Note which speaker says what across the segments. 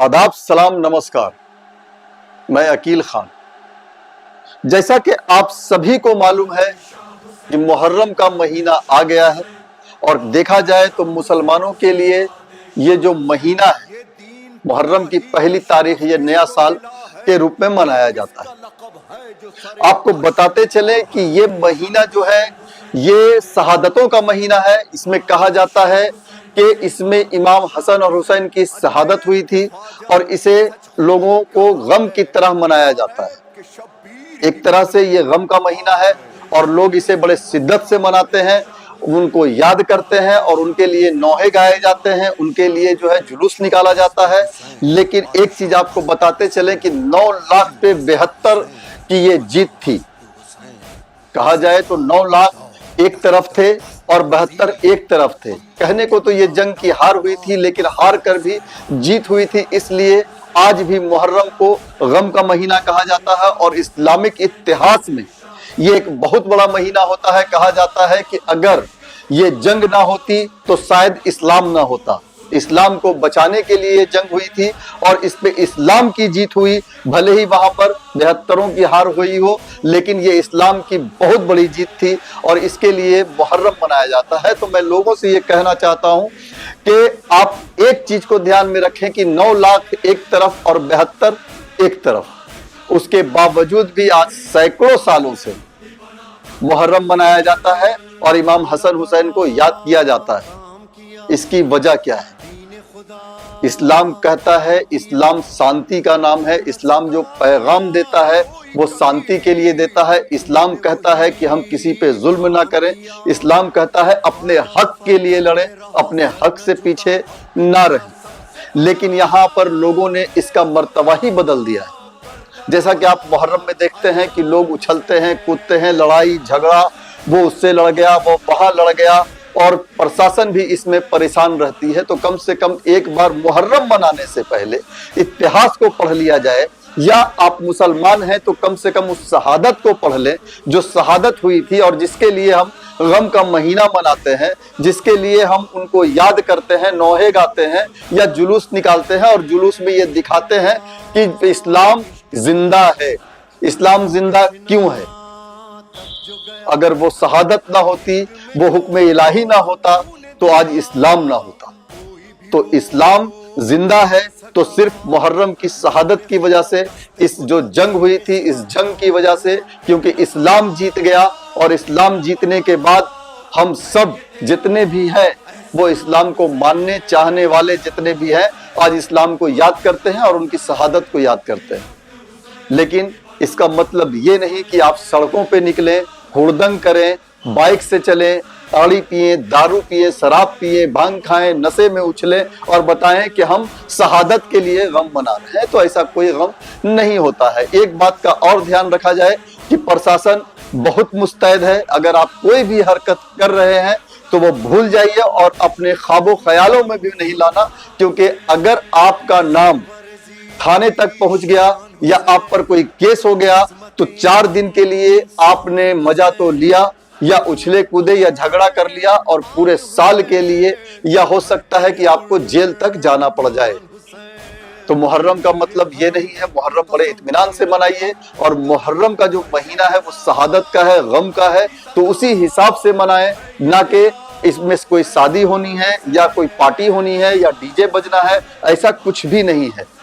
Speaker 1: आदाब, सलाम, नमस्कार। मैं अकील खान। जैसा कि आप सभी को मालूम है कि मुहर्रम का महीना आ गया है और देखा जाए तो मुसलमानों के लिए ये जो महीना है, मुहर्रम की पहली तारीख, ये नया साल के रूप में मनाया जाता है। आपको बताते चले कि ये महीना जो है ये शहादतों का महीना है। इसमें कहा जाता है कि इसमें इमाम हसन और हुसैन की शहादत हुई थी और इसे लोगों को गम की तरह मनाया जाता है। एक तरह से ये गम का महीना है और लोग इसे बड़े शिद्दत से मनाते हैं, उनको याद करते हैं और उनके लिए नौहे गाए जाते हैं, उनके लिए जो है जुलूस निकाला जाता है। लेकिन एक चीज आपको बताते चले कि 9 लाख पे 72 की ये जीत थी। कहा जाए तो 9 लाख एक तरफ थे और 72 एक तरफ थे। कहने को तो ये जंग की हार हुई थी, लेकिन हार कर भी जीत हुई थी। इसलिए आज भी मुहर्रम को गम का महीना कहा जाता है और इस्लामिक इतिहास में ये एक बहुत बड़ा महीना होता है। कहा जाता है कि अगर ये जंग ना होती तो शायद इस्लाम ना होता। इस्लाम को बचाने के लिए जंग हुई थी और इस पे इस्लाम की जीत हुई। भले ही वहां पर 72 की हार हुई हो, लेकिन ये इस्लाम की बहुत बड़ी जीत थी और इसके लिए मुहर्रम मनाया जाता है। तो मैं लोगों से ये कहना चाहता हूं कि आप एक चीज को ध्यान में रखें कि 9 लाख एक तरफ और 72 एक तरफ, उसके बावजूद भी आज सैकड़ों सालों से मुहर्रम मनाया जाता है और इमाम हसन हुसैन को याद किया जाता है। इसकी वजह क्या है? इस्लाम कहता है, इस्लाम शांति का नाम है। इस्लाम जो पैगाम देता है वो शांति के लिए देता है। इस्लाम कहता है कि हम किसी पे जुल्म ना करें। इस्लाम कहता है अपने हक के लिए लड़ें, अपने हक से पीछे ना रहें। लेकिन यहाँ पर लोगों ने इसका मर्तबा ही बदल दिया है। जैसा कि आप मुहर्रम में देखते हैं कि लोग उछलते हैं, कूदते हैं, लड़ाई झगड़ा, वो उससे लड़ गया, वो वहां लड़ गया और प्रशासन भी इसमें परेशान रहती है। तो कम से कम एक बार मुहर्रम मनाने से पहले इतिहास को पढ़ लिया जाए, या आप मुसलमान हैं तो कम से कम उस शहादत को पढ़ लें जो शहादत हुई थी और जिसके लिए हम गम का महीना मनाते हैं, जिसके लिए हम उनको याद करते हैं, नौहे गाते हैं या जुलूस निकालते हैं और जुलूस में ये दिखाते हैं कि इस्लाम जिंदा है। इस्लाम जिंदा क्यों है? अगर वो शहादत ना होती, वो हुक्म इलाही ना होता, तो आज इस्लाम ना होता। तो इस्लाम जिंदा है तो सिर्फ मुहर्रम की शहादत की वजह से, इस जो जंग हुई थी इस जंग की वजह से, क्योंकि इस्लाम जीत गया और इस्लाम जीतने के बाद हम सब जितने भी हैं वो इस्लाम को मानने चाहने वाले जितने भी हैं आज इस्लाम को याद करते हैं और उनकी शहादत को याद करते हैं। लेकिन इसका मतलब ये नहीं कि आप सड़कों पे निकलें, हुड़दंग करें, बाइक से चलें, ताड़ी पिए, दारू पिए, शराब पिए, भांग खाएं, नशे में उछलें और बताएं कि हम शहादत के लिए गम मना रहे हैं। तो ऐसा कोई गम नहीं होता है। एक बात का और ध्यान रखा जाए कि प्रशासन बहुत मुस्तैद है। अगर आप कोई भी हरकत कर रहे हैं तो वो भूल जाइए और अपने ख्वाबों ख्यालों में भी नहीं लाना, क्योंकि अगर आपका नाम थाने तक पहुंच गया या आप पर कोई केस हो गया तो 4 दिन के लिए आपने मजा तो लिया, या उछले कूदे या झगड़ा कर लिया, और पूरे साल के लिए या हो सकता है कि आपको जेल तक जाना पड़ जाए। तो मुहर्रम का मतलब ये नहीं है। मुहर्रम बड़े इत्मीनान से मनाइए और मुहर्रम का जो महीना है वो शहादत का है, गम का है, तो उसी हिसाब से मनाएं, ना कि इसमें कोई शादी होनी है या कोई पार्टी होनी है या डीजे बजना है। ऐसा कुछ भी नहीं है।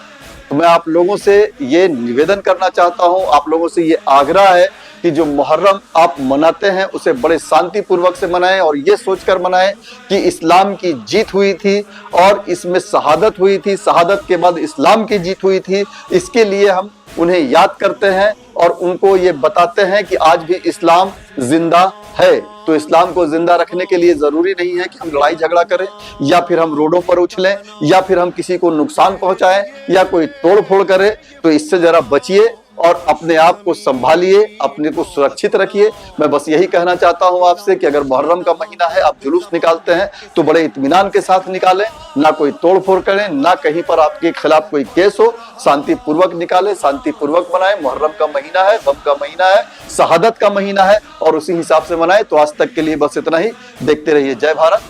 Speaker 1: तो मैं आप लोगों से ये निवेदन करना चाहता हूं, आप लोगों से ये आग्रह है कि जो मुहर्रम आप मनाते हैं उसे बड़े शांति पूर्वक से मनाएं और ये सोचकर मनाएं कि इस्लाम की जीत हुई थी और इसमें शहादत हुई थी, शहादत के बाद इस्लाम की जीत हुई थी। इसके लिए हम उन्हें याद करते हैं और उनको ये बताते हैं कि आज भी इस्लाम जिंदा है। तो इस्लाम को जिंदा रखने के लिए जरूरी नहीं है कि हम लड़ाई झगड़ा करें या फिर हम रोडों पर उछलें या फिर हम किसी को नुकसान पहुंचाएं या कोई तोड़ फोड़ करें। तो इससे जरा बचिए और अपने आप को संभालिए, अपने को सुरक्षित रखिए। मैं बस यही कहना चाहता हूं आपसे कि अगर मुहर्रम का महीना है, आप जुलूस निकालते हैं तो बड़े इत्मीनान के साथ निकालें, ना कोई तोड़ फोड़ करें, ना कहीं पर आपके खिलाफ कोई केस हो। शांति पूर्वक निकालें, शांति पूर्वक मनाएं। मुहर्रम का महीना है, गम का महीना है, शहादत का महीना है और उसी हिसाब से मनाएं। तो आज तक के लिए बस इतना ही। देखते रहिए। जय भारत,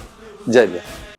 Speaker 1: जय भीम।